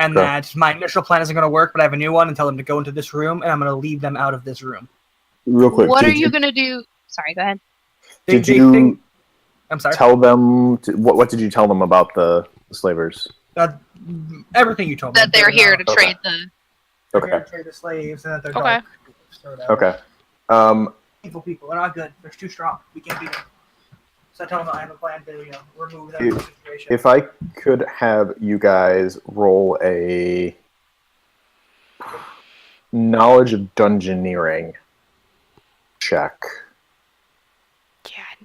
and that my initial plan isn't going to work, but I have a new one, and tell them to go into this room, and I'm going to leave them out of this room. Real quick. What are you going to do? Sorry, go ahead. Did you I'm sorry. Tell them... What did you tell them about the slavers? Everything you told me. That they're here to trade the... They're here to trade the slaves, and that they're dark. Okay. Evil people. They're not good. They're too strong. We can't beat them. So I tell them I have a plan to, remove them from the situation. If I could have you guys roll a knowledge of dungeoneering check.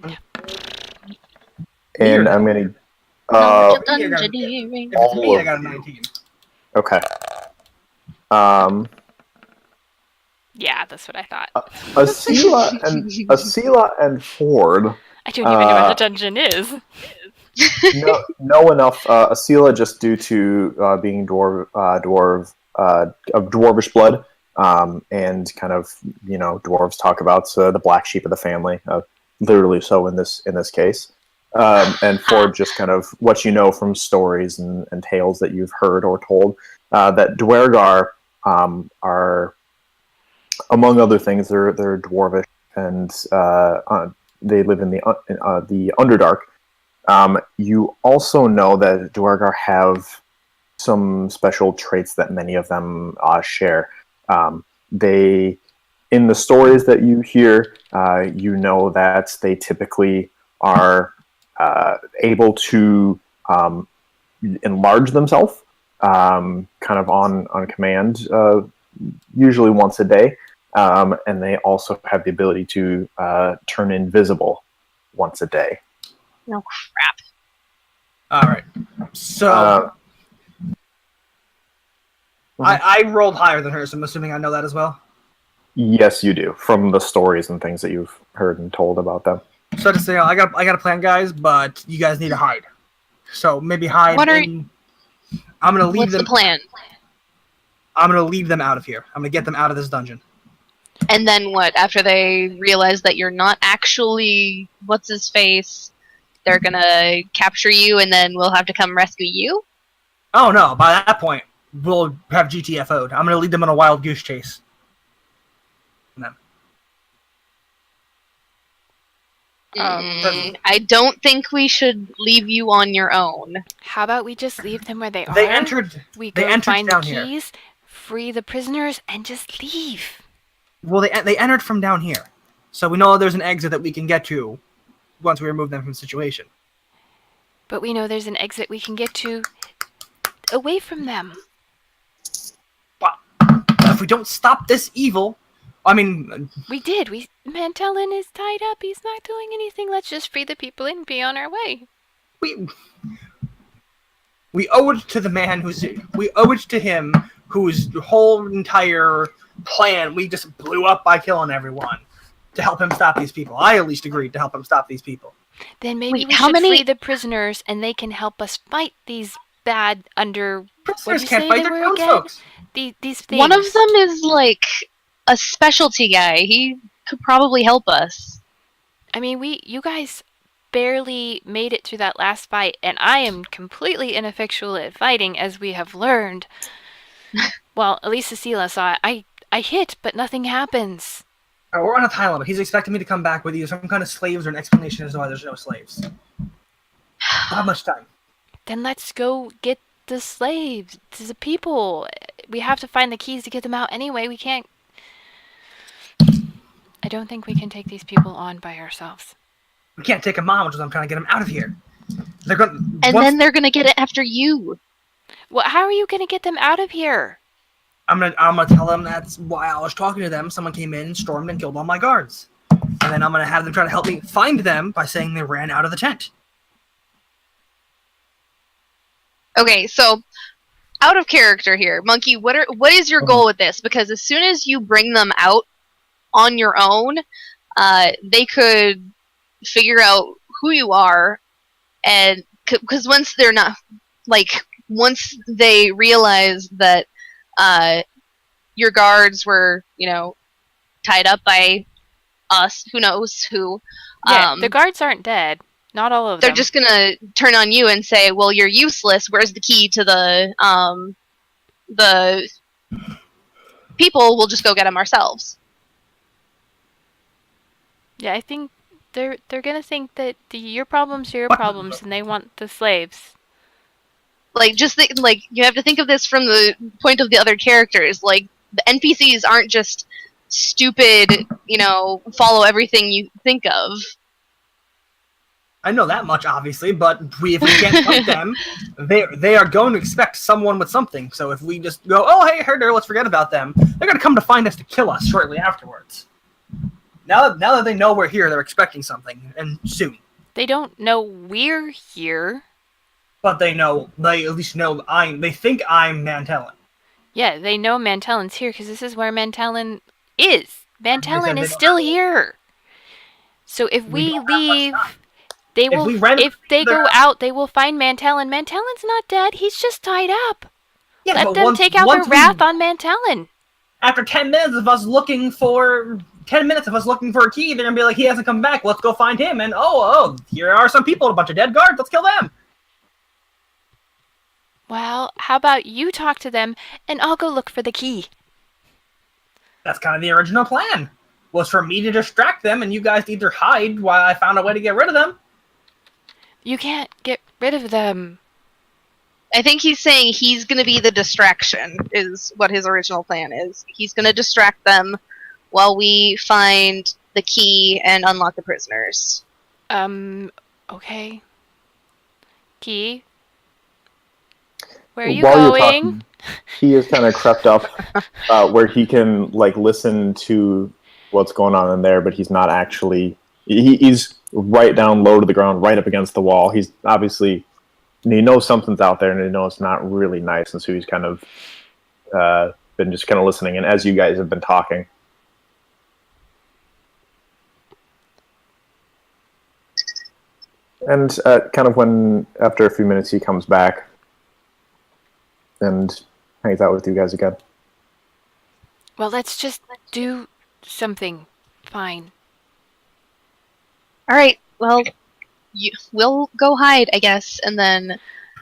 Yeah. And I'm going to... dungeoneering. If it's me, I got a 19. Okay. Yeah, that's what I thought. Asila and Ford... I don't even know what a dungeon is. know enough. Asila, just due to being of dwarvish blood, and kind of dwarves talk about the black sheep of the family, literally so in this case. And Ford, just kind of what you know from stories and tales that you've heard or told, that Duergar are, among other things, they're dwarvish and they live in the Underdark. You also know that Duergar have some special traits that many of them share. They, in the stories that you hear, you know that they typically are able to enlarge themselves, kind of on command, usually once a day. And they also have the ability to turn invisible once a day. Oh, crap. Alright. So... I rolled higher than her, so I'm assuming I know that as well? Yes, you do, from the stories and things that you've heard and told about them. So to say, I got a plan, guys, but you guys need to hide. So maybe hide I'm going to leave them... What's the plan? I'm going to leave them out of here. I'm going to get them out of this dungeon. And then what? After they realize that you're not actually what's-his-face, they're gonna capture you and then we'll have to come rescue you? Oh no, by that point, we'll have GTFO'd. I'm gonna lead them on a wild goose chase. I don't think we should leave you on your own. How about we just leave them where they are? They entered find the down keys, here. free the prisoners, and just leave. Well, they entered from down here. So we know there's an exit that we can get to once we remove them from the situation. But we know there's an exit we can get to away from them. But if we don't stop this evil... I mean... We did. Mantelin is tied up. He's not doing anything. Let's just free the people and be on our way. We owe it to the man we owe it to him whose whole entire plan we just blew up by killing everyone to help him stop these people. I at least agreed to help him stop these people. Then maybe we should free the prisoners and they can help us fight these bad prisoners can't fight their folks. These things. One of them is like a specialty guy. He could probably help us. I mean, you guys barely made it through that last fight, and I am completely ineffectual at fighting, as we have learned. Well, at least Cecilia saw it. I hit, but nothing happens. We're on a time limit. He's expecting me to come back with either some kind of slaves or an explanation as to why there's no slaves. Not much time. Then let's go get the slaves, the people. We have to find the keys to get them out anyway. We can't... I don't think we can take these people on by ourselves. We can't take them on, which is I'm trying to get them out of here. Then they're gonna get it after you. Well, how are you gonna get them out of here? I'm gonna tell them that's why I was talking to them. Someone came in, stormed, and killed all my guards. And then I'm gonna have them try to help me find them by saying they ran out of the tent. Okay, so out of character here, Monkey. What is your goal with this? Because as soon as you bring them out on your own, they could figure out who you are, and because once they realize that your guards were, tied up by us, who knows who. Yeah, the guards aren't dead. Not all of them. They're just gonna turn on you and say, well, you're useless. Where's the key to the the people, we'll just go get them ourselves. Yeah, I think they're gonna think that your problems are your What? problems, and they want the slaves. Like, just like, you have to think of this from the point of the other characters. Like, the NPCs aren't just stupid, follow everything you think of. I know that much, obviously, but if we can't fight them, they are going to expect someone with something. So if we just go, oh, hey, there, let's forget about them, they're going to come to find us to kill us shortly afterwards. Now that they know we're here, they're expecting something, and soon. They don't know we're here. But they at least know they think I'm Mantellan. Yeah, they know Mantellan's here because this is where Mantellan is. Mantellan they is don't still have- here. So if we don't have much leave, time. they If will. we ran If they their- go out, they will find Mantellan. Mantellan's not dead. He's just tied up. Yeah, Let but them take out their once wrath on Mantellan. After 10 minutes of us looking for a key, they're gonna be like, he hasn't come back. Let's go find him. And here are some people, a bunch of dead guards. Let's kill them. Well, how about you talk to them, and I'll go look for the key. That's kind of the original plan. Was for me to distract them, and you guys either hide while I found a way to get rid of them. You can't get rid of them. I think he's saying he's going to be the distraction, is what his original plan is. He's going to distract them while we find the key and unlock the prisoners. Okay. Key? Where are you While you're going? talking, he is kind of crept up where he can listen to what's going on in there, but he's not actually. He's right down low to the ground, right up against the wall. He's obviously, he knows something's out there, and he knows it's not really nice, and so he's kind of been just kind of listening. And as you guys have been talking, and kind of when after a few minutes he comes back and hangs out with you guys again. Well, let's just do something. Fine. All right, well, we'll go hide, I guess, and then...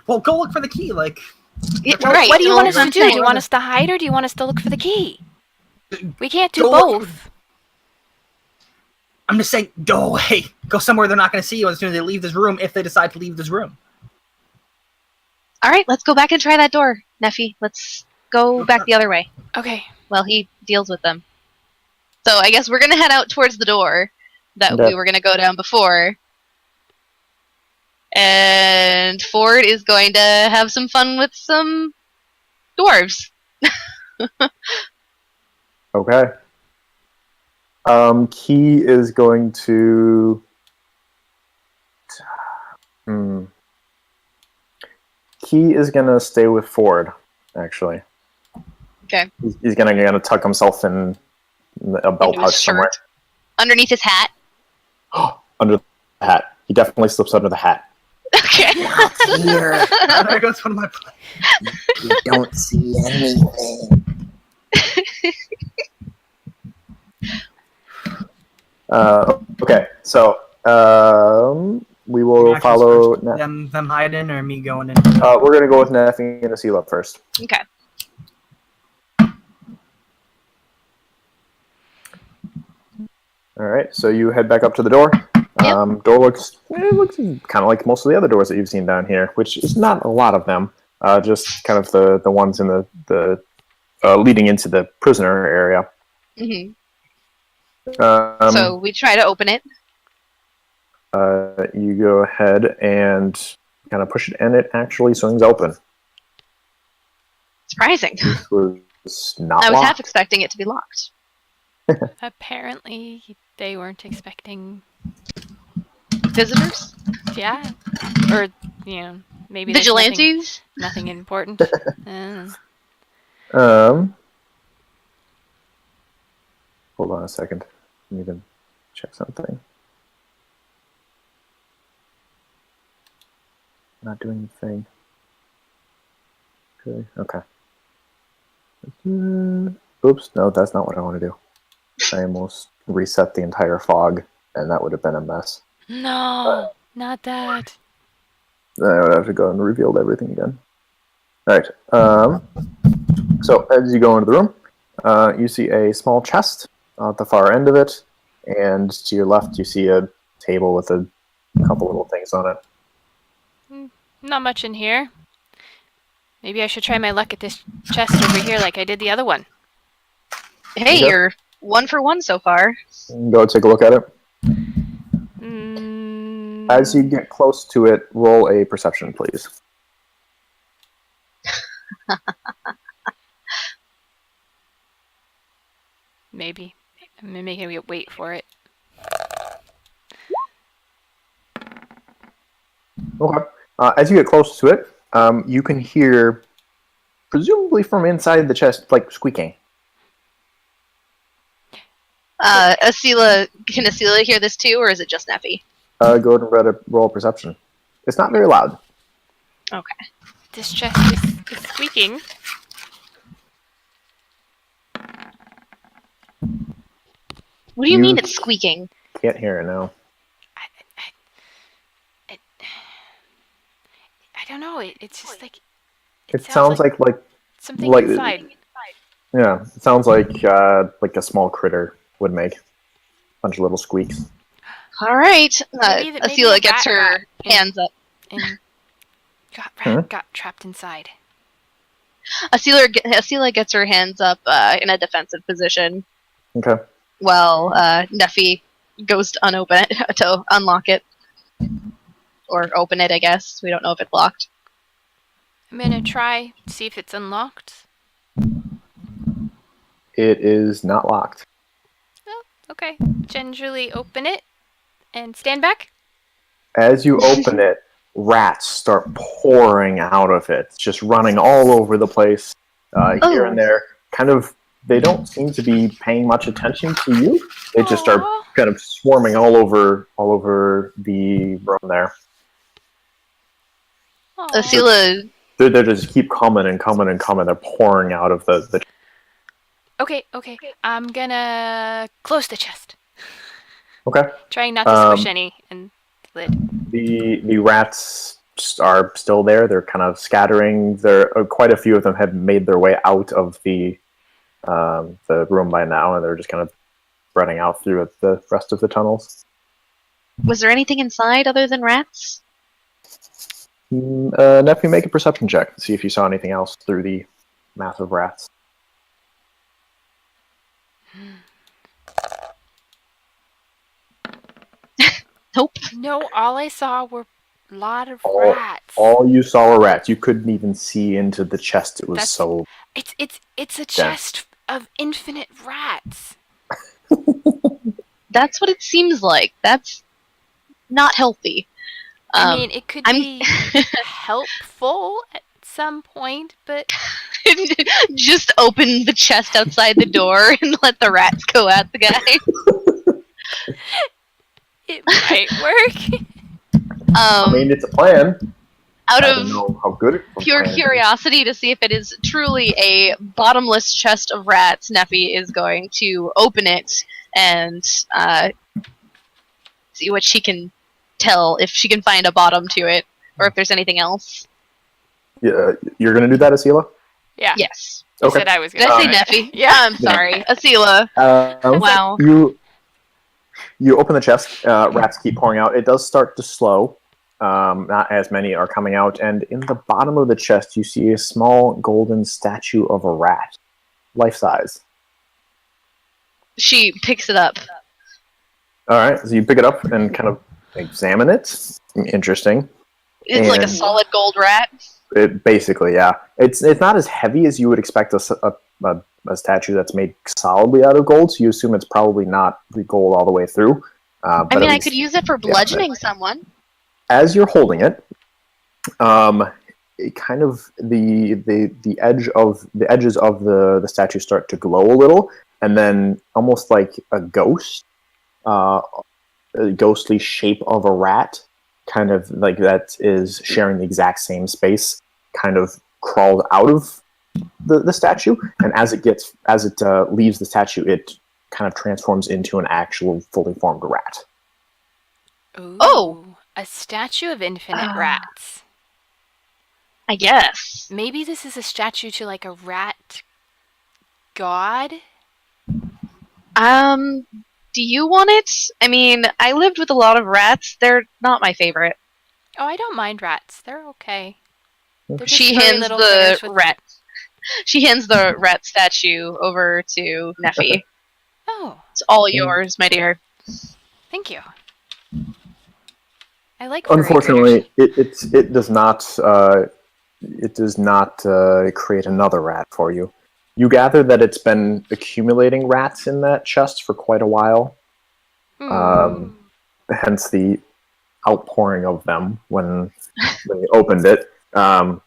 Well, go look for the key. What do you want us to do? Do you want us to hide, or do you want us to look for the key? We can't do Go look- both. I'm just saying, go away. Go somewhere they're not going to see you as soon as they leave this room, if they decide to leave this room. All right, let's go back and try that door, Neffy. Let's go back the other way. Okay. Well, he deals with them. So I guess we're going to head out towards the door that Yeah. we were going to go down before. And Ford is going to have some fun with some dwarves. Okay. Key is going to. Key is gonna stay with Ford. Actually, Okay. he's gonna tuck himself in a belt Into his pouch somewhere. shirt. Underneath his hat. Under the hat. He definitely slips under the hat. Okay. Here, There goes one of my plans. you don't see anything. Okay, so we will Actions follow. first, them hiding, or me going in. We're gonna go with Neffy and Asila first. Okay. All right, so you head back up to the door. Yep. Door looks kind of like most of the other doors that you've seen down here, which is not a lot of them. Just kind of the ones in the leading into the prisoner area. hmm Um, So we try to open it. you go ahead and kind of push it, and it actually swings open. Surprising. This was not I was locked. half expecting it to be locked. Apparently, they weren't expecting. Visitors? Yeah. Or, maybe there's Vigilantes? nothing important. Hold on a second. I need to check something. Not doing the thing. Okay. Oops, no, that's not what I want to do. I almost reset the entire fog, and that would have been a mess. No, not that. Then I would have to go and reveal everything again. Alright, So as you go into the room, you see a small chest at the far end of it, and to your left you see a table with a couple little things on it. Not much in here. Maybe I should try my luck at this chest over here like I did the other one. Hey, Okay. you're 1 for 1 so far. Go take a look at it. Mm, As you get close to it, roll a perception, please. maybe. I'm gonna make it wait for it. Okay. As you get close to it, you can hear, presumably from inside the chest, like squeaking. Can Asila hear this too, or is it just Neffy? Go ahead and roll a perception. It's not very loud. Okay. This chest is squeaking. What do you You- mean it's squeaking? Can't hear it now. I don't know. It's just like It sounds like something like- inside. yeah, it sounds like a small critter would make. A bunch of little squeaks. All right. Maybe Asila a gets rat her got in- hands up. And Huh? got trapped inside. Asila gets her hands up in a defensive position Okay. while Neffy goes to to unlock it. Or open it, I guess. We don't know if it's locked. I'm gonna try to see if it's unlocked. It is not locked. Oh, okay. Gingerly open it and stand back. As you open it, rats start pouring out of it, just running all over the place, here and there. Kind of, they don't seem to be paying much attention to you. They just start Aw. kind of swarming all over the room there. Aw. Asila They just keep coming and coming and coming. They're pouring out of the. Okay. I'm gonna close the chest. Okay. Trying not to squish any and lid. The rats are still there. They're kind of scattering. There, quite a few of them have made their way out of the room by now, and they're just kind of spreading out through the rest of the tunnels. was there anything inside other than rats? Nephew, make a perception check to see if you saw anything else through the mass of rats. Nope. No, all I saw were a lot of All- rats. All you saw were rats. You couldn't even see into the chest. It was That's- so. It's a chest of infinite rats. That's what it seems like. That's not healthy. I mean, it could I'm- be helpful at some point, but just open the chest outside the door and let the rats go at the guy. it might work. I mean, it's a plan. Out I of don't know how good. a pure plan it is. curiosity to see if it is truly a bottomless chest of rats, Neffy is going to open it and see what she can tell, if she can find a bottom to it, or if there's anything else. Yeah, you're gonna do that, Asila? Yeah. Yes. You Okay. said I was Did gonna I say do it. Neffy? Yeah. I'm sorry. Asila. Wow. You open the chest. Rats keep pouring out. It does start to slow. Not as many are coming out, and in the bottom of the chest, you see a small golden statue of a rat, life size. She picks it up. All right, so you pick it up and kind of examine it. Interesting. It's like a And- solid gold rat. It basically, yeah. It's not as heavy as you would expect a statue that's made solidly out of gold. So you assume it's probably not the gold all the way through. I mean, I could use it for bludgeoning someone. As you're holding it, it kind of the edges of the statue start to glow a little, and then almost like a ghostly shape of a rat, kind of like that is sharing the exact same space, kind of crawled out of the statue, and as it leaves the statue, it kind of transforms into an actual fully formed rat. Ooh, Oh! A statue of infinite rats. I guess. Maybe this is a statue to like a rat god? Do you want it? I mean, I lived with a lot of rats. They're not my favorite. Oh, I don't mind rats. They're okay. They're just She furry hands little the critters with... rat. She hands the rat statue over to Neffy. Oh, It's all yours, my dear. thank you. I like furry Unfortunately, critters. it does not create another rat for you. You gather that it's been accumulating rats in that chest for quite a while. Hence the outpouring of them when you opened it. And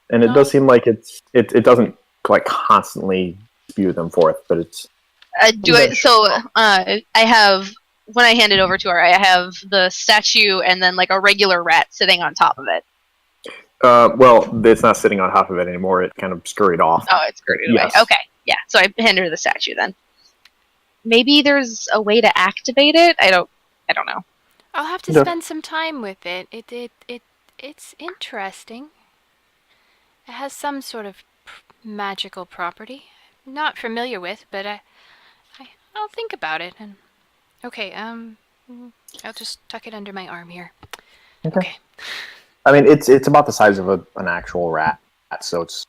it does seem like it doesn't like constantly spew them forth, but it's. I have, when I hand it over to her, I have the statue and then like a regular rat sitting on top of it. Well, it's not sitting on top of it anymore. It kind of scurried off. Oh, it's screwed away. Yes. Okay, yeah. So I hand her the statue then. Maybe there's a way to activate it. I don't know. I'll have to spend some time with it. It's interesting. It has some sort of magical property. Not familiar with, but I'll think about it. And okay, I'll just tuck it under my arm here. Okay. I mean, it's about the size of an actual rat, so it's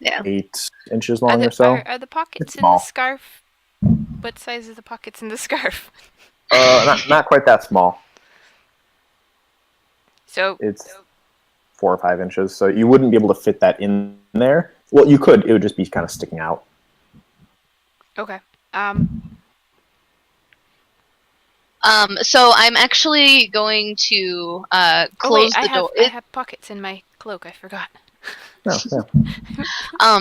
8 inches long or so. Are the pockets in small. the scarf? What size are the pockets in the scarf? Not quite that small. So it's 4 or 5 inches, so you wouldn't be able to fit that in there. Well, you could. It would just be kind of sticking out. Okay. So I'm actually going to close the door. I have pockets in my cloak. I forgot. Oh, yeah.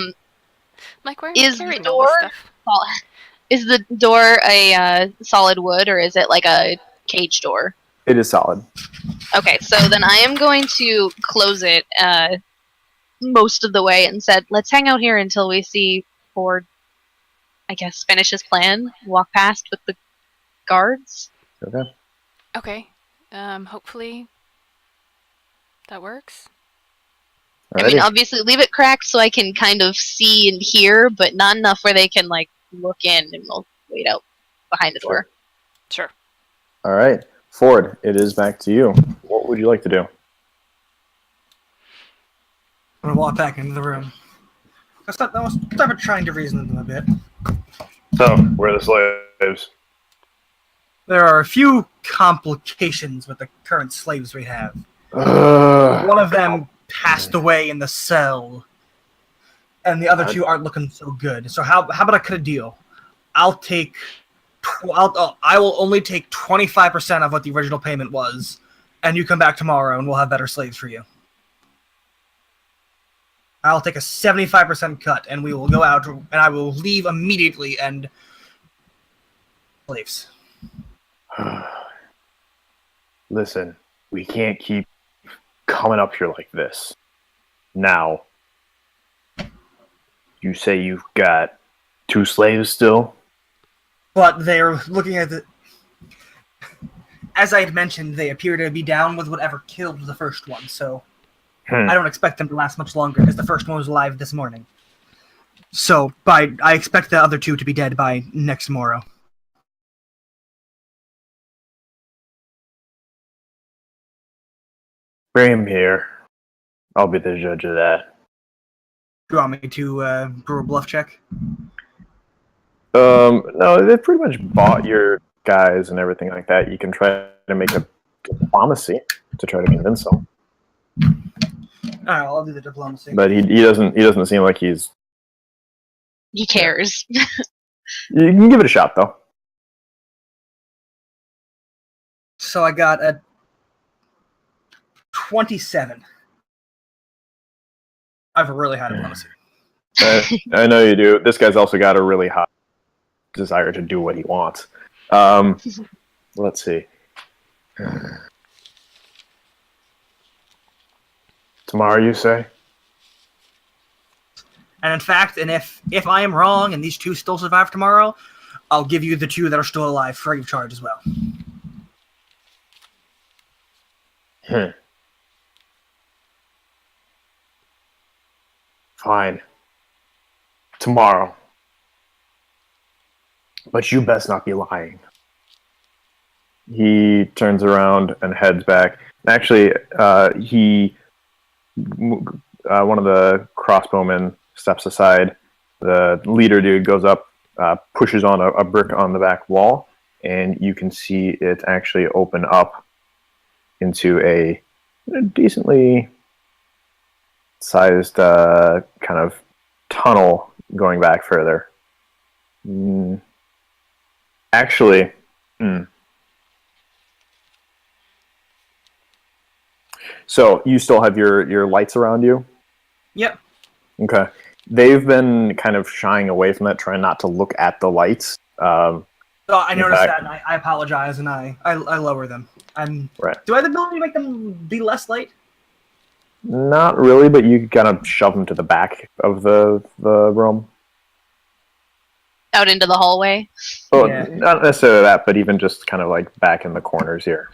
Like, where am Is I carrying the all this door? stuff? Is the door a solid wood or is it like a cage door? It is solid. Okay, so then I am going to close it most of the way and said, let's hang out here until we see Ford, I guess, finish his plan, walk past with the guards. Okay. Okay. Hopefully that works. Alrighty. I mean, obviously, leave it cracked so I can kind of see and hear, but not enough where they can, like, look in and we'll wait out behind the door. Sure. All right. Ford, it is back to you. What would you like to do? I'm gonna walk back into the room. Let's start trying to reason with them a bit. So, where are the slaves? There are a few complications with the current slaves we have. One of them passed away in the cell, and the other two aren't looking so good. So how about I cut a deal? I will only take 25% of what the original payment was, and you come back tomorrow, and we'll have better slaves for you. I'll take a 75% cut, and we will go out, and I will leave immediately, and slaves. Listen, we can't keep coming up here like this. Now, you say you've got 2 slaves still? But they're looking at the... As I had mentioned, they appear to be down with whatever killed the first one, so... I don't expect them to last much longer, because the first one was alive this morning. So, I expect the other 2 to be dead by next morrow. Bring him here. I'll be the judge of that. Do you want me to brew a bluff check? No, they pretty much bought your guys and everything like that. You can try to make a diplomacy to try to convince them. Alright, I'll do the diplomacy. But he doesn't seem like he's... He cares. You can give it a shot, though. So I got a 27. I have a really high diplomacy. I know you do. This guy's also got a really high desire to do what he wants. Let's see. Tomorrow, you say? And in fact, and if I am wrong and these 2 still survive tomorrow, I'll give you the 2 that are still alive free of charge as well. Fine. Tomorrow. But you best not be lying. He turns around and heads back. Actually, one of the crossbowmen steps aside. The leader dude goes up, pushes on a brick on the back wall, and you can see it actually open up into a decently sized kind of tunnel going back further. Actually, so you still have your lights around you? Yep. Okay. They've been kind of shying away from that, trying not to look at the lights. So I In noticed fact- that, and I apologize, and I lower them. And Right. do I have the ability to make them be less light? Not really, but you kind of shove them to the back of the room. Out into the hallway. Well, Yeah. not necessarily that, but even just kind of like back in the corners here.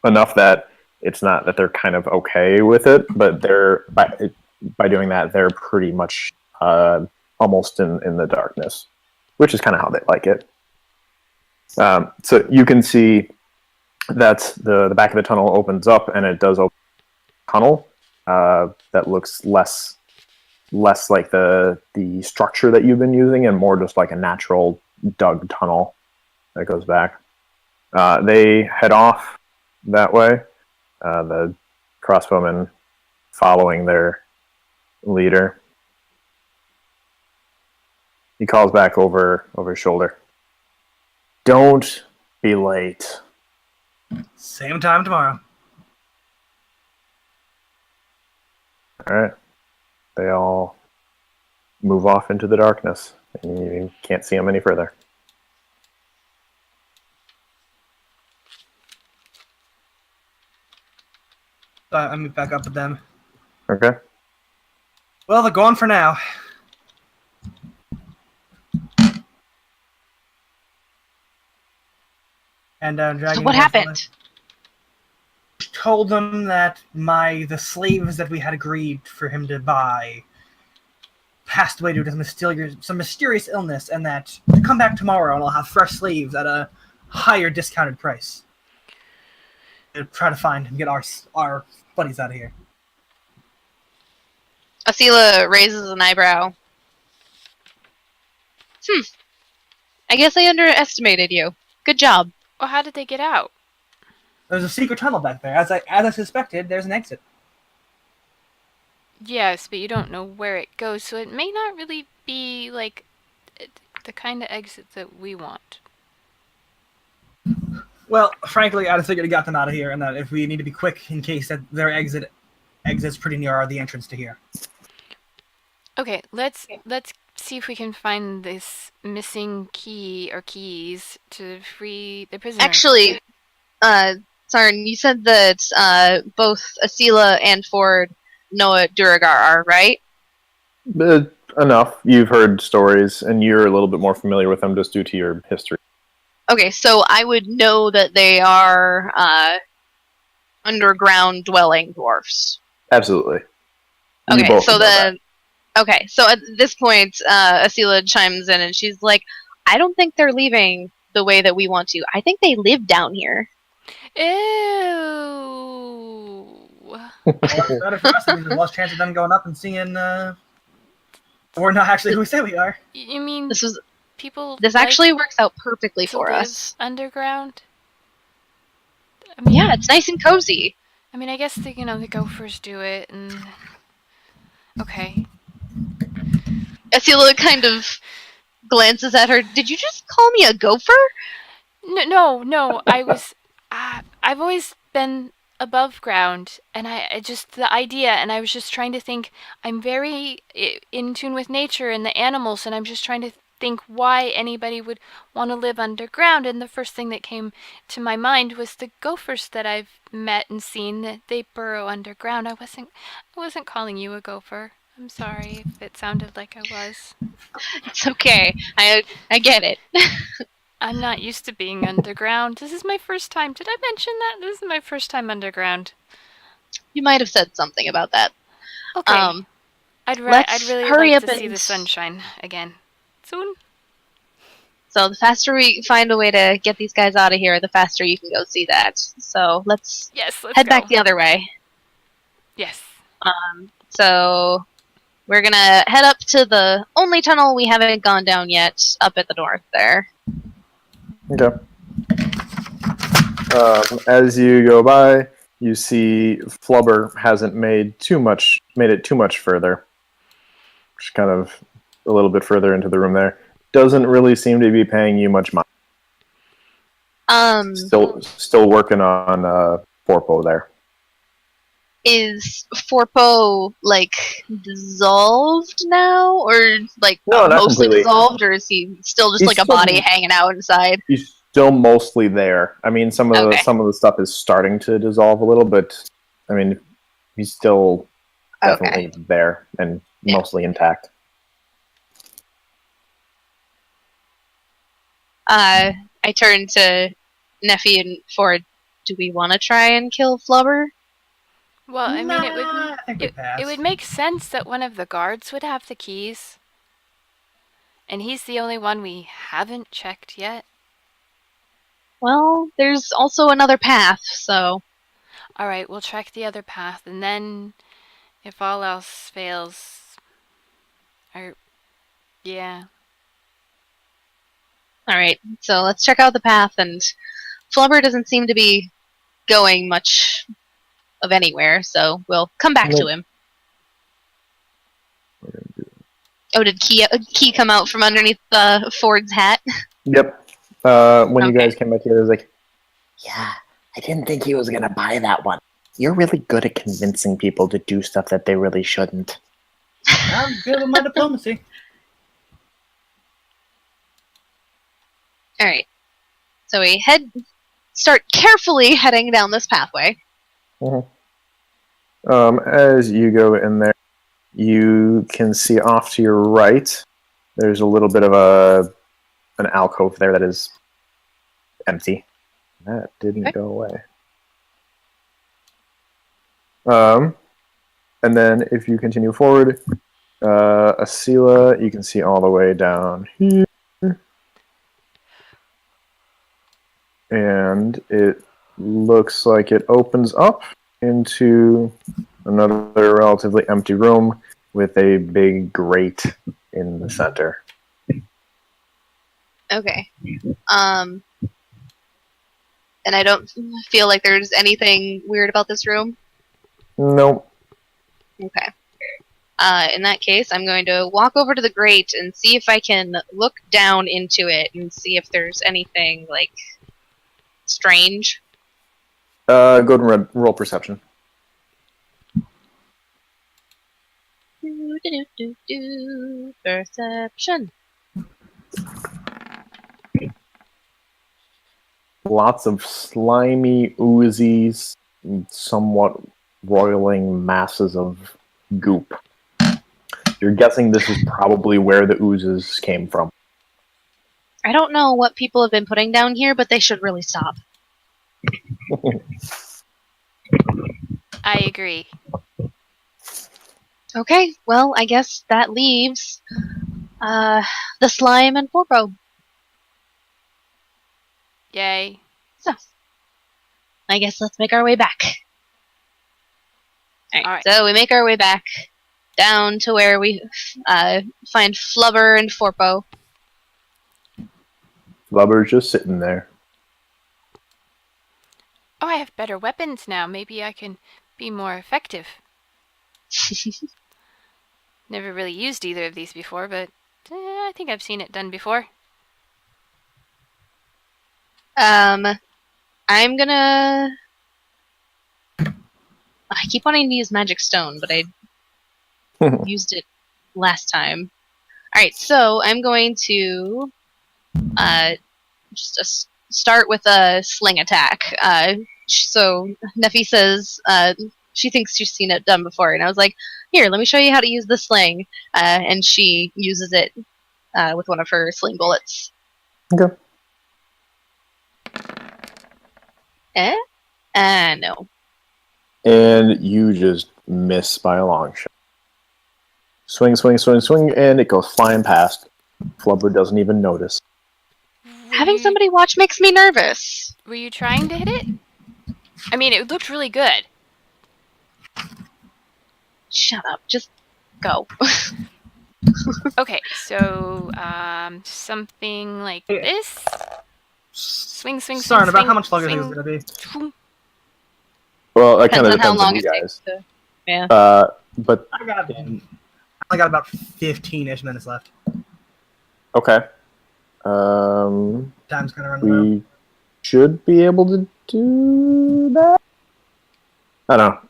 Enough that it's not that they're kind of okay with it, but they're by doing that, they're pretty much almost in the darkness, which is kind of how they like it. So you can see that the back of the tunnel opens up, and it does open a tunnel that looks less like the structure that you've been using, and more just like a natural dug tunnel that goes back. They head off that way. The crossbowmen following their leader. He calls back over his shoulder. Don't be late. Same time tomorrow. All right. They all move off into the darkness, and you can't see them any further. I meet back up with them. Okay. Well, they're gone for now. And Dragon. So what happened? Told them that the slaves that we had agreed for him to buy passed away due to some mysterious illness, and that to come back tomorrow and I'll have fresh slaves at a higher discounted price. To try to find and get our buddies out of here. Asila raises an eyebrow. I guess I underestimated you. Good job. Well, how did they get out? There's a secret tunnel back there. As I suspected, there's an exit. Yes, but you don't know where it goes, so it may not really be like the kind of exit that we want. Well, frankly, I just figured we got them out of here, and that if we need to be quick in case that their exit's pretty near the entrance to here. Okay, let's see if we can find this missing key or keys to free the prisoner. Actually, Sarn, you said that both Asila and Ford know what Duragar are, right? Enough. You've heard stories, and you're a little bit more familiar with them just due to your history. Okay, so I would know that they are underground dwelling dwarfs. Absolutely. You Okay, both so know that. okay, so at this point, Asila chimes in and she's like, "I don't think they're leaving the way that we want to. I think they live down here." Ew. Better for us, there's less chance of them going up and seeing we're not actually who we say we are. You mean This people? actually works out perfectly to for live us. underground. I mean, Yeah, it's nice and cozy. I mean, I guess the gophers do it, and okay. Asila kind of glances at her. Did you just call me a gopher? No. I was. I've always been above ground, and I just the idea, and I was just trying to think. I'm very in tune with nature and the animals, and I'm just trying to think why anybody would want to live underground. And the first thing that came to my mind was the gophers that I've met and seen, that they burrow underground. I wasn't calling you a gopher. I'm sorry if it sounded like I was. It's okay. I get it. I'm not used to being underground. This is my first time. Did I mention that? This is my first time underground. You might have said something about that. Okay. I'd let's really hurry like up to see and the sunshine again. Soon. So the faster we find a way to get these guys out of here, the faster you can go see that. So let's Yes, let's head go. back the other way. Yes. So we're gonna head up to the only tunnel we haven't gone down yet, up at the north there. Okay. As you go by, you see Flubber hasn't made it too much further. Just kind of a little bit further into the room there. Doesn't really seem to be paying you much mind. Still working on Forpo there. Is Forpo like dissolved now, or like No, not mostly completely. dissolved, or is he still just He's like a still- body hanging out inside? He's still mostly there. I mean, some of the stuff is starting to dissolve a little, but I mean, he's still definitely there and mostly intact. I turn to Neffy and Ford. Do we want to try and kill Flubber? Well, I mean, I think we pass. it would make sense that one of the guards would have the keys. And he's the only one we haven't checked yet. Well, there's also another path, so... Alright, we'll check the other path, and then if all else fails... yeah. Alright, so let's check out the path, and Flubber doesn't seem to be going much of anywhere, so we'll come back to him. Oh, did Key come out from underneath Ford's hat? Yep. When you Okay. guys came back here, it was like, Yeah, I didn't think he was gonna buy that one. You're really good at convincing people to do stuff that they really shouldn't. I'm good with my diplomacy. Alright. So we start carefully heading down this pathway. as you go in there, you can see off to your right, there's a little bit of an alcove there that is empty. That didn't go away. And then if you continue forward, Asila, you can see all the way down here. And it looks like it opens up into another relatively empty room with a big grate in the center. Okay. And I don't feel like there's anything weird about this room? Nope. Okay. In that case, I'm going to walk over to the grate and see if I can look down into it and see if there's anything, like, strange. Go ahead and roll perception. Perception. Lots of slimy, oozies, somewhat roiling masses of goop. You're guessing this is probably where the oozes came from. I don't know what people have been putting down here, but they should really stop. I agree. Okay, well, I guess that leaves the slime and Forpo. Yay. So, I guess let's make our way back. Alright, so we make our way back down to where we find Flubber and Forpo. Flubber's just sitting there. Oh, I have better weapons now. Maybe I can be more effective. Never really used either of these before, but I think I've seen it done before. I'm gonna... I keep wanting to use Magic Stone, but I used it last time. Alright, so I'm going to just start with a Sling Attack. So Neffy says she thinks she's seen it done before, and I was like, here, let me show you how to use the sling. And she uses it with one of her sling bullets. Okay. No. And you just miss by a long shot. Swing, swing, swing, swing, and it goes flying past. Flubber doesn't even notice. Having somebody watch makes me nervous. Were you trying to hit it? I mean, it looked really good. Shut up. Just go. Okay, so something like Yeah. this. Swing, swing, Sorry, swing, about swing, how much longer swing. is it going to be? Well, that kind Depends of on how depends on long you it guys. takes to. Yeah. But I got about 15-ish minutes left. okay. Time's kind of running low. We should be able to do that. I don't know.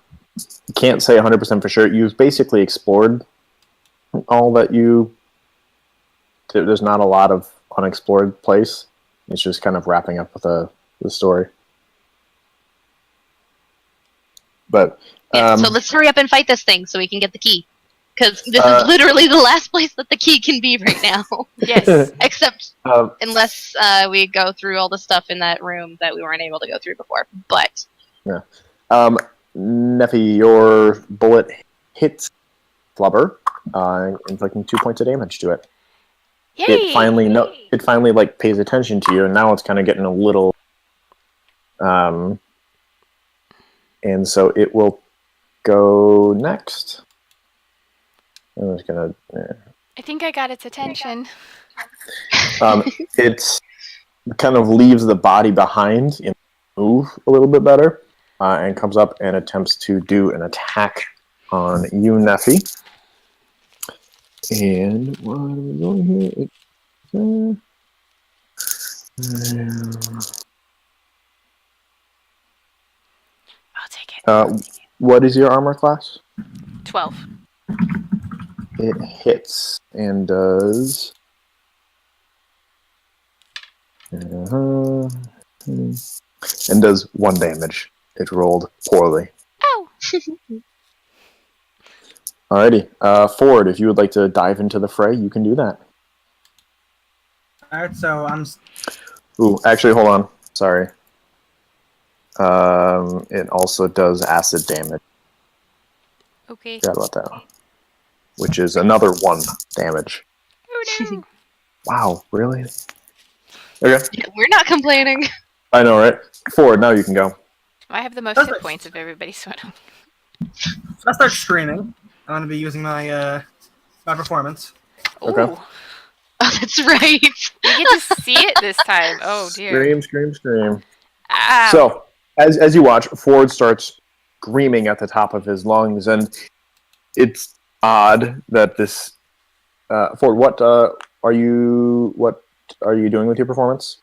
Can't say 100% for sure. You've basically explored all that you. There's not a lot of unexplored place. It's just kind of wrapping up with the story. But Yeah, so let's hurry up and fight this thing so we can get the key. Because this is literally the last place that the key can be right now. Yes. Except unless we go through all the stuff in that room that we weren't able to go through before. But yeah. Neffy, your bullet hits Flubber, inflicting 2 points of damage to it. Yay! It finally like pays attention to you, and now it's kind of getting a little, and so it will go next. I'm just gonna. I think I got its attention. It's kind of leaves the body behind and move a little bit better, and comes up and attempts to do an attack on you, Neffy. And what are we doing here? I'll take it. What is your armor class? 12. It hits and does. And does 1 damage. It rolled poorly. Oh! Alrighty. Ford, if you would like to dive into the fray, you can do that. Alright, so I'm... Ooh, actually, hold on. Sorry. It also does acid damage. Okay. Forgot about that. Which is another 1 damage. Oh no! Wow, really? Okay. we're not complaining. I know, right? Ford, now you can go. I have the most hit points of everybody, so I don't. So I start streaming. I'm going to be using my my performance. Okay. Ooh. Oh, that's right. We get to see it this time. Oh dear. Scream. Ow. So, as you watch, Ford starts screaming at the top of his lungs, and it's odd that this... Ford, what are you doing with your performance?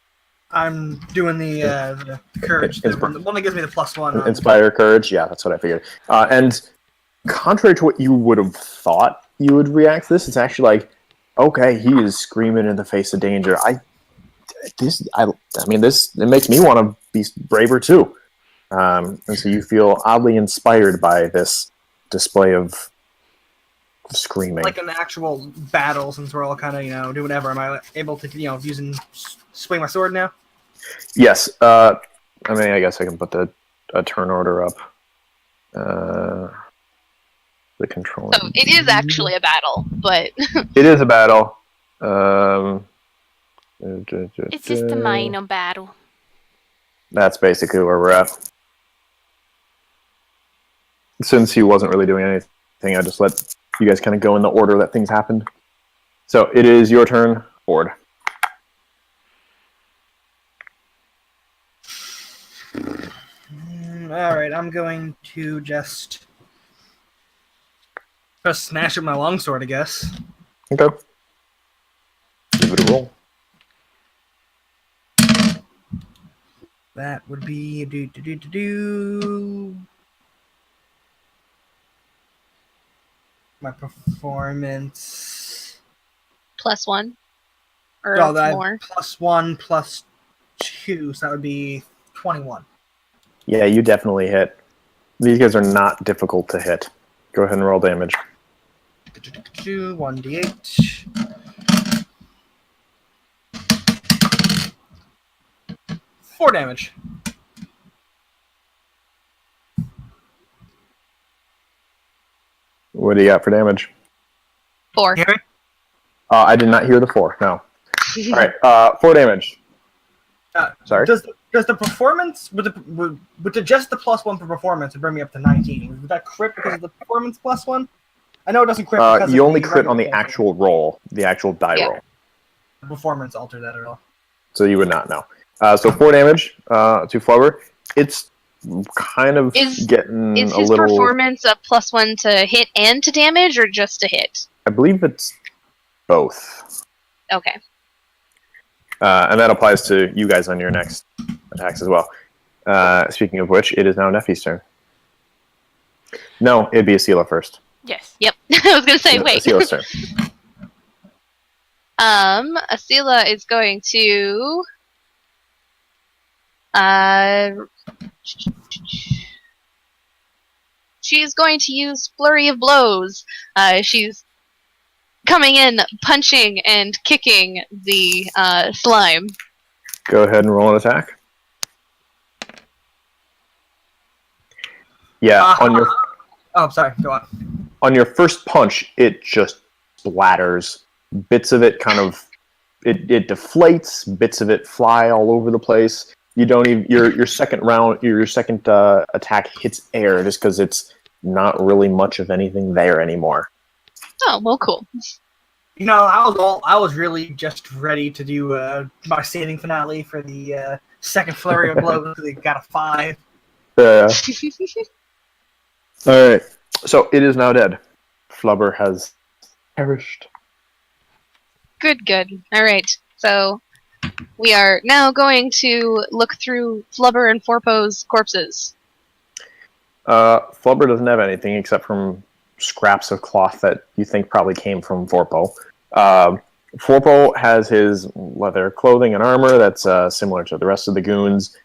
I'm doing the courage, the one that gives me the +1. Inspire courage? Yeah, that's what I figured. And contrary to what you would have thought you would react to this, it's actually like, okay, he is screaming in the face of danger. It makes me want to be braver too. And so you feel oddly inspired by this display of screaming. Like an actual battle, since we're all kind of, do whatever. Am I able to, swing my sword now? Yes. I guess I can put a turn order up. The control. So it is actually a battle, but... It is a battle. It's just a minor battle. That's basically where we're at. Since he wasn't really doing anything, I just let you guys kind of go in the order that things happened. So it is your turn, Ford. Alright, I'm going to just smash at my longsword, I guess. Okay. Give it a roll. That would be my performance. +1? Or That more? +1 +2, so that would be 21. Yeah, you definitely hit. These guys are not difficult to hit. Go ahead and roll damage. 1d8. Four damage. What do you got for damage? 4. Hear me? I did not hear the 4, no. Alright, 4 damage. Sorry? Does the performance with just the +1 for performance would bring me up to 19? Would that crit because of the performance +1? I know it doesn't crit because You of only the crit on the regular actual roll, the actual die Yeah. roll. performance alter that at all. So you would not know. So 4 damage to Flubber. It's kind of getting Is a his little. performance a +1 to hit and to damage, or just to hit? I believe it's both. Okay. And that applies to you guys on your next attacks as well. Speaking of which, it is now Neffy's turn. No, it'd be Asila first. Yes. Yep. I was gonna say, wait. Asila's turn. Asila is going to. She's going to use Flurry of Blows. She's coming in, punching and kicking the slime. Go ahead and roll an attack. Yeah, on your Oh, sorry. Go on. on your first punch, it just splatters. Bits of it kind of it deflates. Bits of it fly all over the place. You don't even your second round, your second attack hits air just because it's not really much of anything there anymore. Oh, well, cool. You know, I was really just ready to do my saving finale for the second flurry of blows. They got a 5. All right, so it is now dead. Flubber has perished. Good. All right. So we are now going to look through Flubber and Forpo's corpses. Flubber doesn't have anything except from scraps of cloth that you think probably came from Forpo. Forpo has his leather clothing and armor that's similar to the rest of the goons.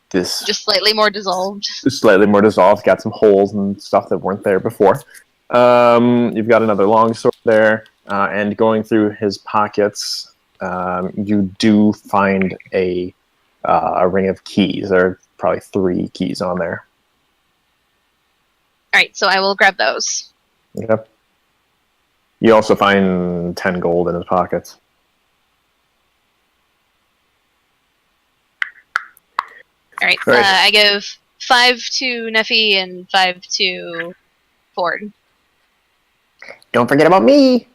This Just slightly more dissolved. slightly more dissolved, got some holes and stuff that weren't there before. You've got another longsword there, and going through his pockets, you do find a ring of keys. There are probably 3 keys on there. All right. So I will grab those. Okay. You also find 10 gold in his pockets. All right. All right. I give 5 to Neffy and 5 to Ford. Don't forget about me.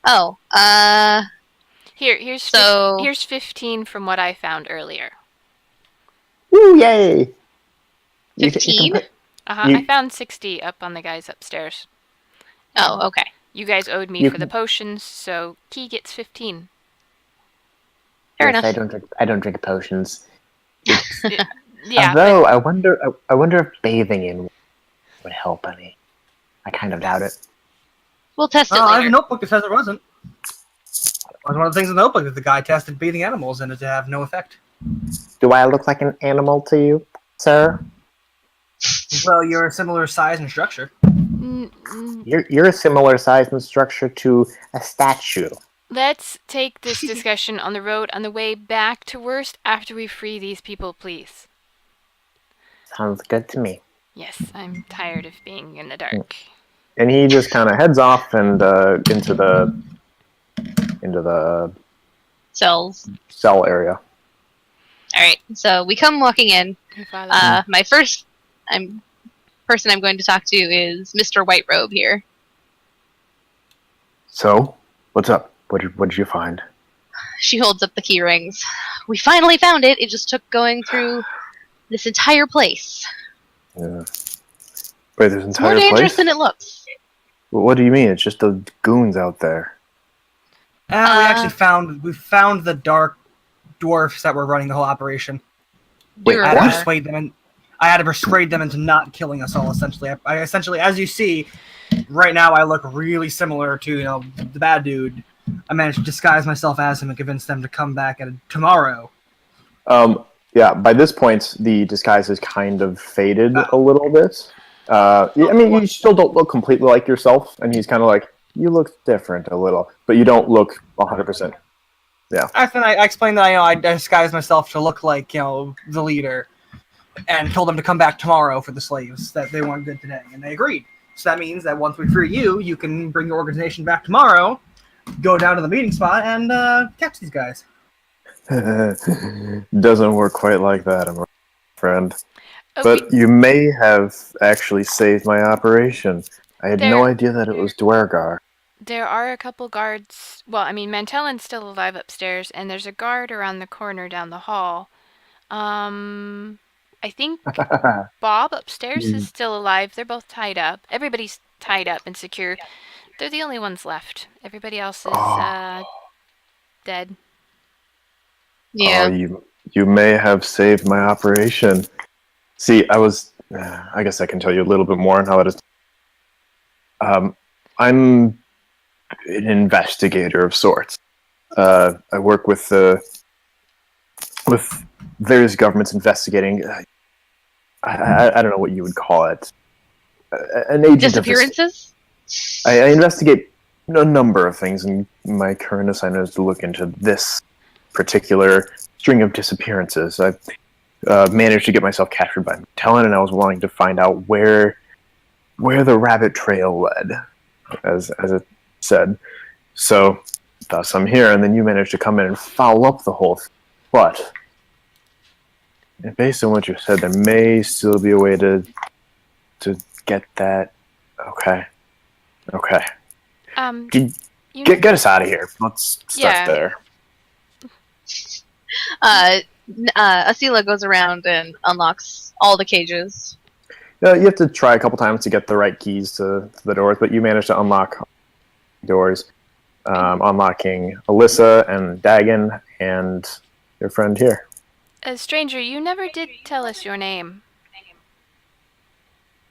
Oh. Here's So- here's 15 from what I found earlier. Woo, yay. 15? You- I found 60 up on the guys upstairs. Oh, okay. You guys owed me You for the can- potions, so Key gets 15. Fair Yes, enough. I don't drink potions. Yeah, but Although I wonder if bathing in would help any. I kind of doubt it. We'll test it I have later. a notebook that says it wasn't. It was one of the things in the notebook that the guy tested bathing animals and it to have no effect. Do I look like an animal to you, sir? Well, you're a similar size and structure. You're a similar size and structure to a statue. let's take this discussion on the road on the way back to Worst after we free these people, please. Sounds good to me. Yes, I'm tired of being in the dark. And he just kind of heads off and into the Cells. cell area. All right. So we come walking in. Your father- My first person I'm going to talk to is Mr. White Robe here. So, what's up? What did you find? She holds up the key rings. We finally found it. It just took going through this entire place. Yeah. Wait, there's an It's more entire dangerous place? than it looks. What do you mean? It's just the goons out there. We actually found the dark dwarfs that were running the whole operation. Wait, You're I had to what? persuade them, and I had to persuade them into not killing us all. Essentially, I essentially, as you see, right now I look really similar to the bad dude. I managed to disguise myself as him and convince them to come back tomorrow. Yeah, by this point, the disguise has kind of faded a little bit. I mean, you still don't look completely like yourself, and he's kind of like, you look different a little, but you don't look 100%. I explained that I disguised myself to look like the leader, and told them to come back tomorrow for the slaves that they weren't good today, and they agreed. So that means that once we free you, you can bring your organization back tomorrow, go down to the meeting spot, and catch these guys. Doesn't work quite like that, I'm friend. Oh, But you may have actually saved my operation. I had no There- idea that it was Dwergar. there are a couple guards. Well, I mean, Mantellan's still alive upstairs, and there's a guard around the corner down the hall. I think Bob upstairs is still alive. They're both tied up. Everybody's tied up and secure. They're the only ones left. Everybody else is dead. Yeah. Oh, you may have saved my operation. See, I guess I can tell you a little bit more on how it is. I'm an investigator of sorts. I work with various governments investigating. I don't know what you would call it. An agent Disappearances? I investigate a number of things, and my current assignment is to look into this particular string of disappearances. I managed to get myself captured by Talon, and I was wanting to find out where the rabbit trail led, as it said. So, thus I'm here, and then you managed to come in and foul up the whole thing. But, based on what you said, there may still be a way to get that. Okay. Get us out of here. Let's start there. Asila goes around and unlocks all the cages. You have to try a couple times to get the right keys to the doors, but you managed to unlock doors, unlocking Alyssa and Dagon and your friend here. Stranger, you never did tell us your name.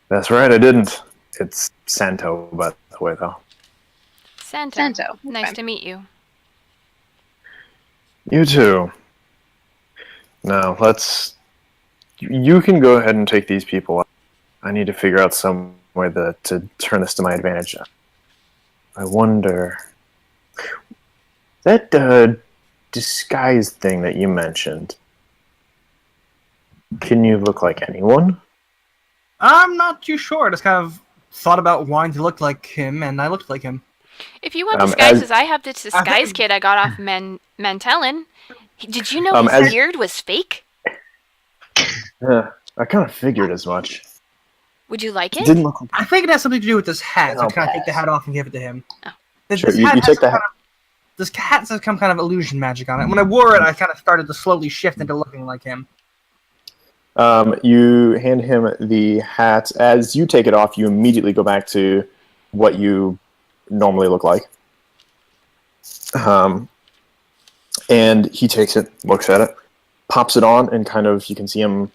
That's right, I didn't. It's Santo, by the way, though. Santo. Nice Okay. to meet you. You too. Now, you can go ahead and take these people out. I need to figure out some way to turn this to my advantage. I wonder... That disguise thing that you mentioned, can you look like anyone? I'm not too sure. I just kind of thought about wanting to look like him, and I looked like him. If you want disguises, I have this disguise kit I got off Mantellan. Did you know his beard was fake? Yeah, I kind of figured as much. Would you like It it? didn't look like... I think it has something to do with this hat, so I I'll kind of take the pass. hat off and give it to him. Oh. Sure, you take the hat. This hat has some kind of illusion magic on it. When I wore it, I kind of started to slowly shift into looking like him. You hand him the hat. As you take it off, you immediately go back to what you normally look like. And he takes it, looks at it, pops it on, and you can see him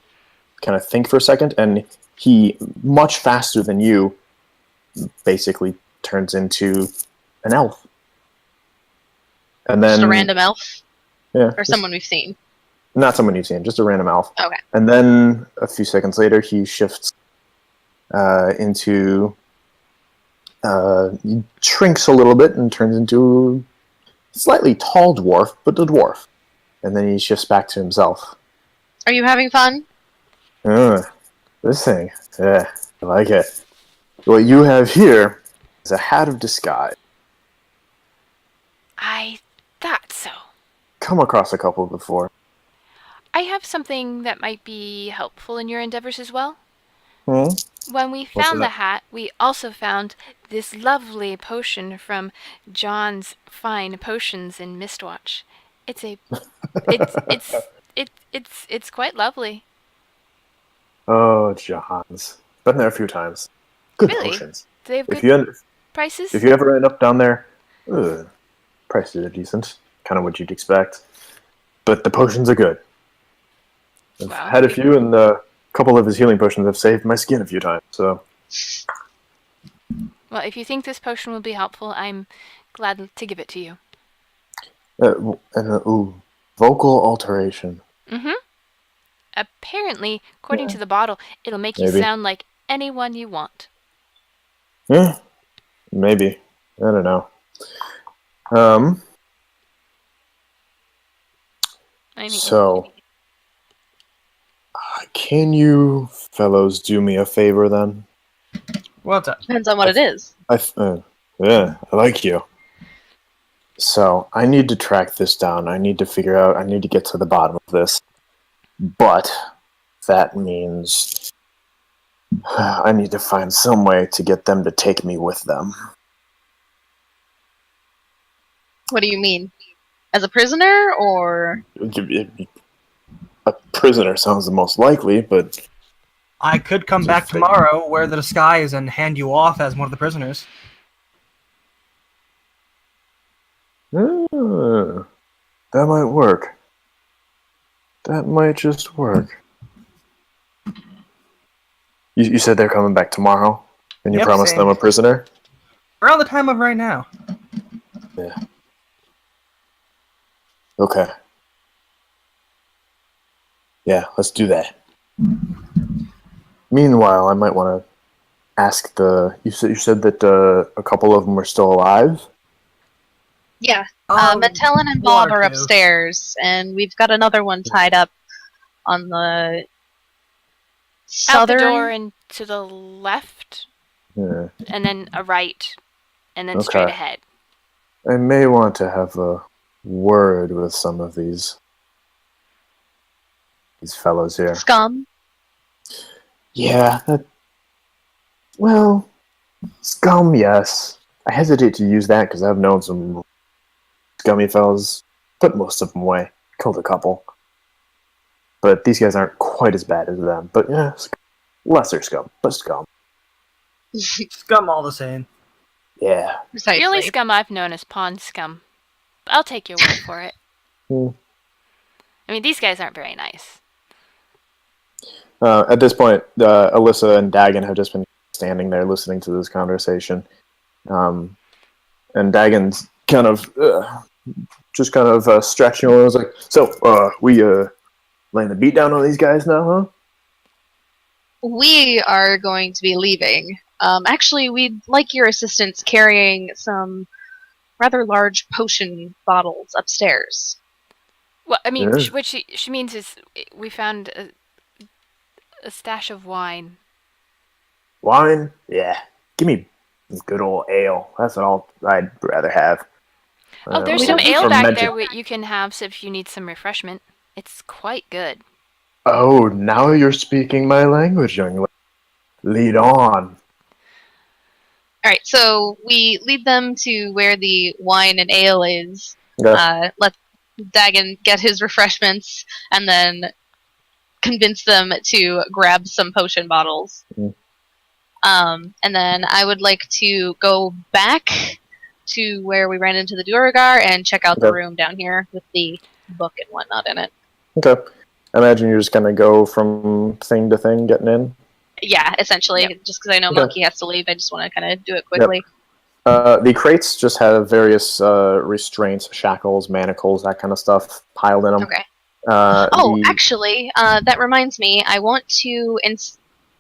kind of think for a second, and he, much faster than you, basically turns into an elf. And then... Just a random elf? Yeah. Or someone we've seen? Not someone you've seen, just a random elf. Okay. And then a few seconds later, he shifts into... he shrinks a little bit and turns into a slightly tall dwarf, but a dwarf. And then he shifts back to himself. Are you having fun? This thing. Yeah, I like it. What you have here is a hat of disguise. I thought so. Come across a couple before. I have something that might be helpful in your endeavors as well. Hmm? When we What's found the that? hat, we also found this lovely potion from John's Fine Potions in Mistwatch. It's quite lovely. Oh, John's. Been there a few times. Good Really? potions. Do they have If good you prices? If you ever end up down there, prices are decent. Kind of what you'd expect. But the potions are good. I've Wow. had a few, and a couple of his healing potions have saved my skin a few times. So, Well, if you think this potion will be helpful, I'm glad to give it to you. vocal alteration. Mm-hmm. Apparently, according to the bottle, it'll make you Maybe. sound like anyone you want. Yeah, maybe. I don't know. I mean, So, can you fellows do me a favor then? Well done. Depends on what it is. Yeah, I like you. So I need to track this down. I need to figure out. I need to get to the bottom of this. But that means I need to find some way to get them to take me with them. What do you mean? As a prisoner, or? A prisoner sounds the most likely, but I could come back tomorrow, wear the disguise, and hand you off as one of the prisoners. that might work. That might just work. You said they're coming back tomorrow, and you Yep, promised same. them a prisoner? Around the time of right now. Yeah. Okay. Yeah, let's do that. Meanwhile, I might want to ask the. You said that a couple of them were still alive. Yeah. Um, Metellin and one Bob or are two. upstairs, and we've got another one tied up on the Out the door southern. and to the left, Yeah. and then a right, and then Okay. straight ahead. I may want to have a word with some of these fellows here. Scum. Yeah. Well, scum, yes. I hesitate to use that because I've known some scummy fellas. Put most of them away. Killed a couple. But these guys aren't quite as bad as them. But yeah, lesser scum, but scum. Scum all the same. Yeah. Precisely. The only scum I've known is pond scum. I'll take your word for it. Hmm. I mean, these guys aren't very nice. At this point, Alyssa and Dagon have just been standing there listening to this conversation. And Dagon's kind of stretching and was like, so, we laying the beat down on these guys now, huh? We are going to be leaving. Actually, we'd like your assistance carrying some rather large potion bottles upstairs. Well, I mean, Yeah. what she means is we found a stash of wine. Wine? Yeah. Give me good old ale. That's all I'd rather have. Oh, there's we some don't ale back fermented. there you can have so if you need some refreshment. It's quite good. Oh, now you're speaking my language, young lady. Lead on. Alright, so we lead them to where the wine and ale is. Okay. Let Dagon get his refreshments, and then convince them to grab some potion bottles. Mm. And then I would like to go back to where we ran into the Duragar and check out the Okay. room down here with the book and whatnot in it. Okay. I imagine you're just going to go from thing to thing getting in. Yeah, essentially, Yep. just because I know Okay. Monkey has to leave, I just want to kind of do it quickly. The crates just have various restraints, shackles, manacles, that kind of stuff piled in them. Okay. Oh, the- actually, that reminds me. I want to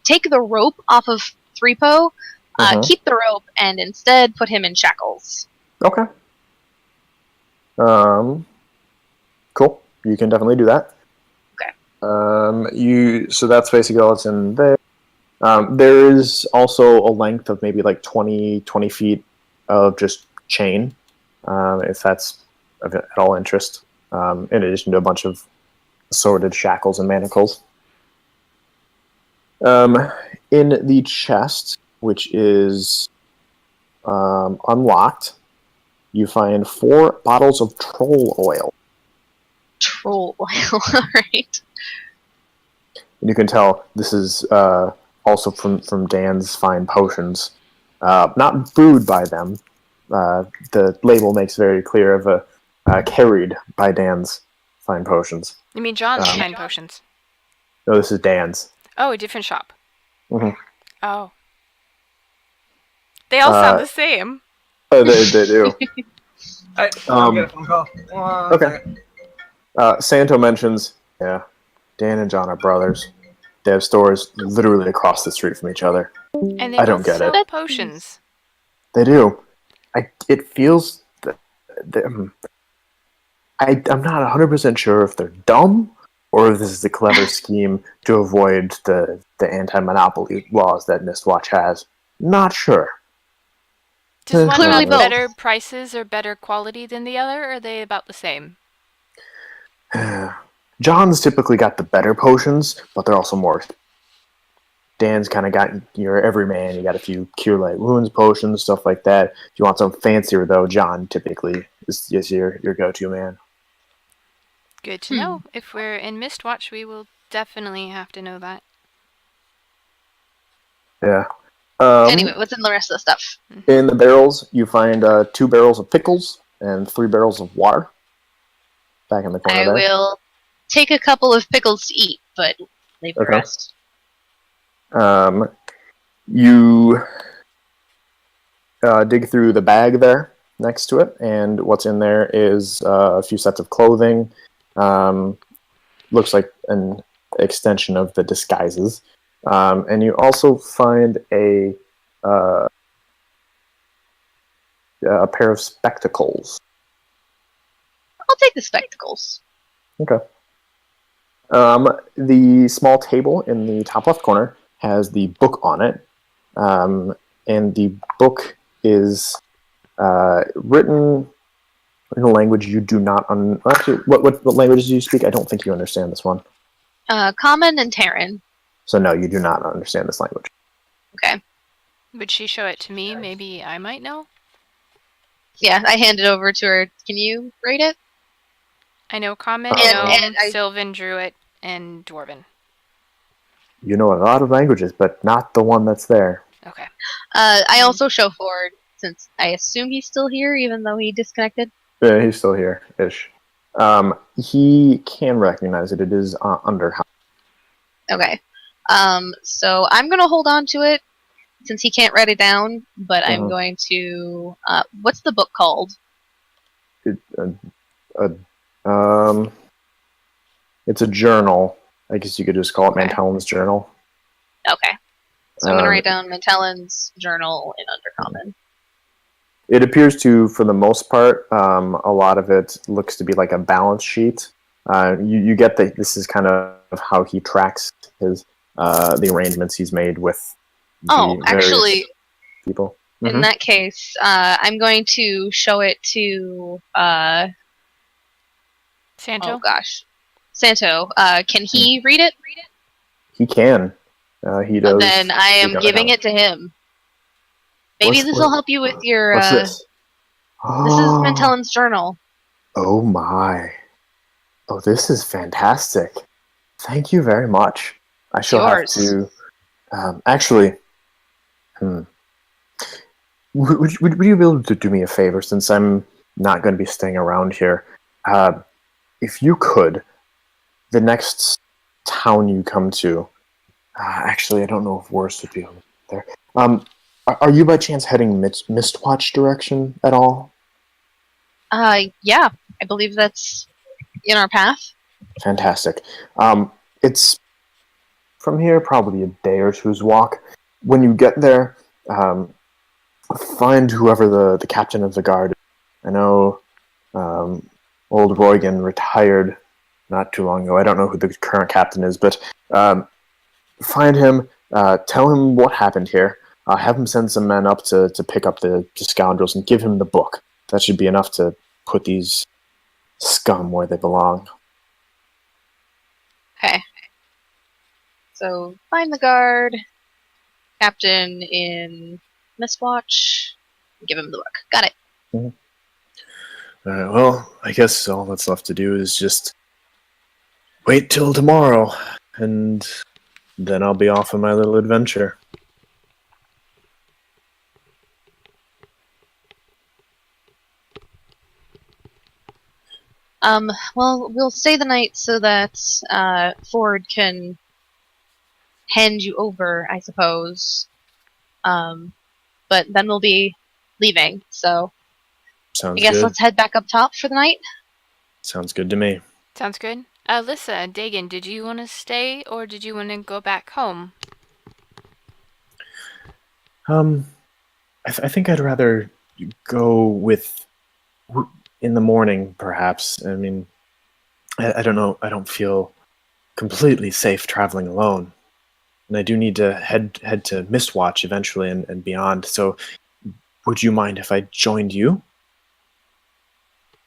take the rope off of Threepo, Mhm. keep the rope, and instead put him in shackles. Okay. Cool. You can definitely do that. Okay. So that's basically all that's in there. There is also a length of maybe like 20 feet of just chain, if that's of at all interest, in addition to a bunch of assorted shackles and manacles. In the chest, which is unlocked, you find 4 bottles of troll oil. Troll oil, alright. You can tell this is also from Dan's fine potions. Not brewed by them. The label makes very clear of carried by Dan's fine potions. You mean John's Um, fine potions? No, this is Dan's. Oh, a different shop. Mhm. Oh. They all sound Uh, the same. They do. I'll get a phone call. One Okay. second. Santo mentions, yeah, Dan and John are brothers. They have stores literally across the street from each other. And they I don't both get sell it. potions. They do. It feels I'm not 100% sure if they're dumb or if this is a clever scheme to avoid the anti-monopoly laws that Mistwatch has. Not sure. Does one Clearly have both. better prices or better quality than the other, or are they about the same? John's typically got the better potions, but they're also more. Dan's kind of got your everyman. You got a few cure light wounds potions, stuff like that. If you want something fancier, though, John typically is your go-to man. Good to know. If we're in Mistwatch, we will definitely have to know that. Yeah. Anyway, what's in the rest of the stuff? In the barrels, you find 2 barrels of pickles and 3 barrels of water. Back in the corner I there. will take a couple of pickles to eat, but leave the Okay. rest. You dig through the bag there next to it, and what's in there is a few sets of clothing. Looks like an extension of the disguises. And you also find a pair of spectacles. I'll take the spectacles. Okay. The small table in the top left corner has the book on it, and the book is written in a language you do not actually, what languages do you speak? I don't think you understand this one. Common and Terran. So no, you do not understand this language. Okay. Would she show it to me? Maybe I might know? Yeah, I hand it over to her. Can you read it? I know Common, And Sylvan, Druid, and Dwarven. You know a lot of languages, but not the one that's there. Okay. I also show Ford, since I assume he's still here, even though he disconnected. Yeah, he's still here-ish. He can recognize it. It is under house. Okay. So I'm going to hold on to it, since he can't write it down, but I'm going to... what's the book called? It's a journal. I guess you could just call it Mantellan's journal. Okay. So I'm going to write down Mantellan's journal in Undercommon. It appears to, for the most part, a lot of it looks to be like a balance sheet. You get that this is kind of how he tracks his the arrangements he's made with the actually, people. In that case, I'm going to show it to Santo? Oh gosh, Santo. Can he read it? He can. He does. Then I am giving it to him. Maybe this will help you with your. What's this? This is Mantellan's journal. Oh my! Oh, this is fantastic. Thank you very much. I shall have to. Actually, would you be able to do me a favor, since I'm not going to be staying around here? If you could, the next town you come to. Actually, I don't know if Worst would be over there. Are you by chance heading Mistwatch direction at all? Yeah, I believe that's in our path. Fantastic. It's from here probably a day or two's walk. When you get there, find whoever the captain of the guard is. I know old Roygan retired not too long ago. I don't know who the current captain is, but find him, tell him what happened here. Have him send some men up to pick up the scoundrels and give him the book. That should be enough to put these scum where they belong. Okay. So, find the guard, captain in Mistwatch, give him the book. Got it. Mm-hmm. Alright, well, I guess all that's left to do is just wait till tomorrow, and then I'll be off on my little adventure. Well, we'll stay the night so that Ford can hand you over, I suppose. But then we'll be leaving, so Sounds I guess good. let's head back up top for the night. Sounds good to me. Sounds good. Alyssa, Dagan, did you want to stay or did you want to go back home? I think I'd rather go with in the morning, perhaps. I mean, I don't know. I don't feel completely safe traveling alone, and I do need to head to Mistwatch eventually and beyond. So Would you mind if I joined you?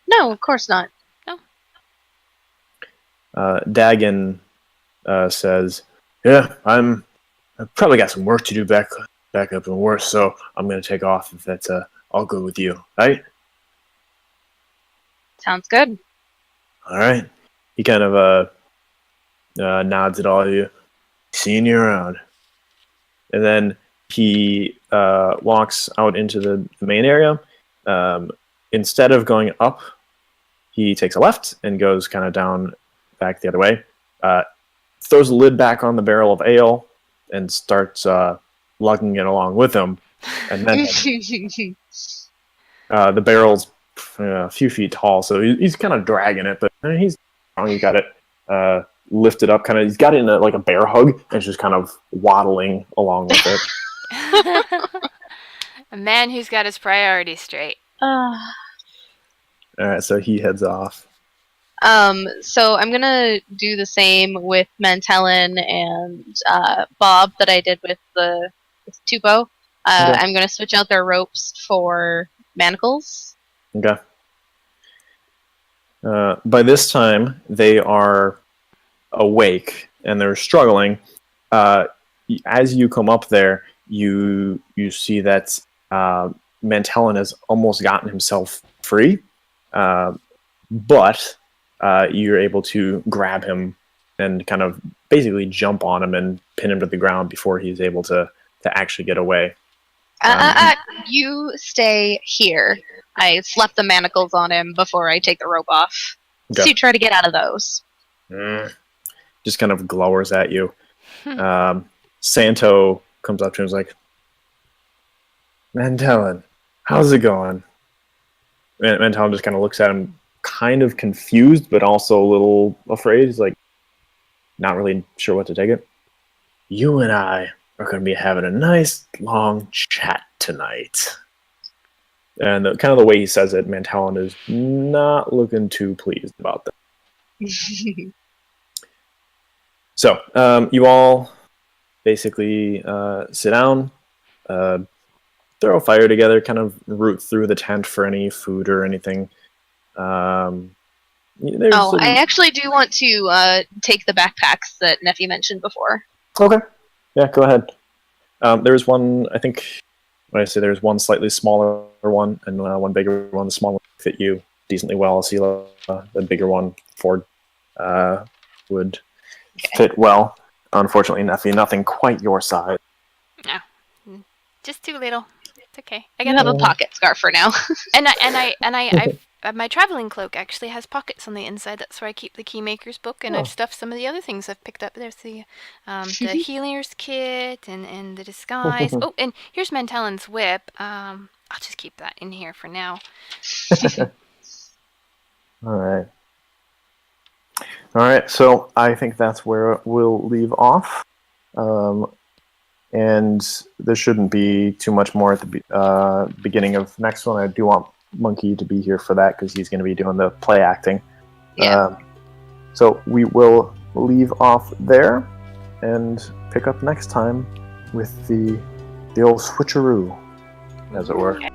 No, of course not. Dagon says, "Yeah, I've probably got some work to do back up and worse, so I'm going to take off if that's all good with you, right?" Sounds good. All right. He kind of nods at all of you, seeing you around. And then he walks out into the main area. Instead of going up, he takes a left and goes kind of down back the other way. Throws the lid back on the barrel of ale and starts lugging it along with him. And then the barrel's a few feet tall, so he's kind of dragging it, but he's strong. He got it lifted up, kind of. He's got it in like a bear hug, and it's just kind of waddling along with it. A man who's got his priorities straight. All right, so he heads off. So I'm gonna do the same with Mantellan and Bob that I did with Tupo. Okay. I'm gonna switch out their ropes for manacles. Okay. By this time, they are awake and they're struggling. As you come up there, you see that Mantellan has almost gotten himself free, but you're able to grab him and kind of basically jump on him and pin him to the ground before he's able to actually get away. You stay here. I slap the manacles on him before I take the rope off. Okay. So you try to get out of those. Just kind of glowers at you. Santo comes up to him and is like, "Mantellan, how's it going?" Mantellan just kind of looks at him, kind of confused, but also a little afraid. He's like, not really sure what to take it. "You and I are going to be having a nice long chat tonight." And kind of the way he says it, Mantellan is not looking too pleased about that. So, you all basically sit down, throw a fire together, kind of root through the tent for any food or anything. I actually do want to take the backpacks that Nephi mentioned before. Okay. Yeah, go ahead. There's one, I think, when I say there's one slightly smaller one and one bigger one. The smaller one fit you decently well. Asila, the bigger one, Ford, would fit well. Unfortunately, Nephi, nothing quite your size. No, just too little. It's okay. I can have a pocket scarf for now. My traveling cloak actually has pockets on the inside. That's where I keep the Keymaker's book, and I've stuffed some of the other things I've picked up. There's the healer's kit and the disguise. Oh, and here's Mantellan's whip. I'll just keep that in here for now. All right. So I think that's where we'll leave off. And there shouldn't be too much more at the beginning of next one. I do want Monkey to be here for that because he's going to be doing the play acting. Yeah. So we will leave off there and pick up next time with the old switcheroo, as it were. Okay.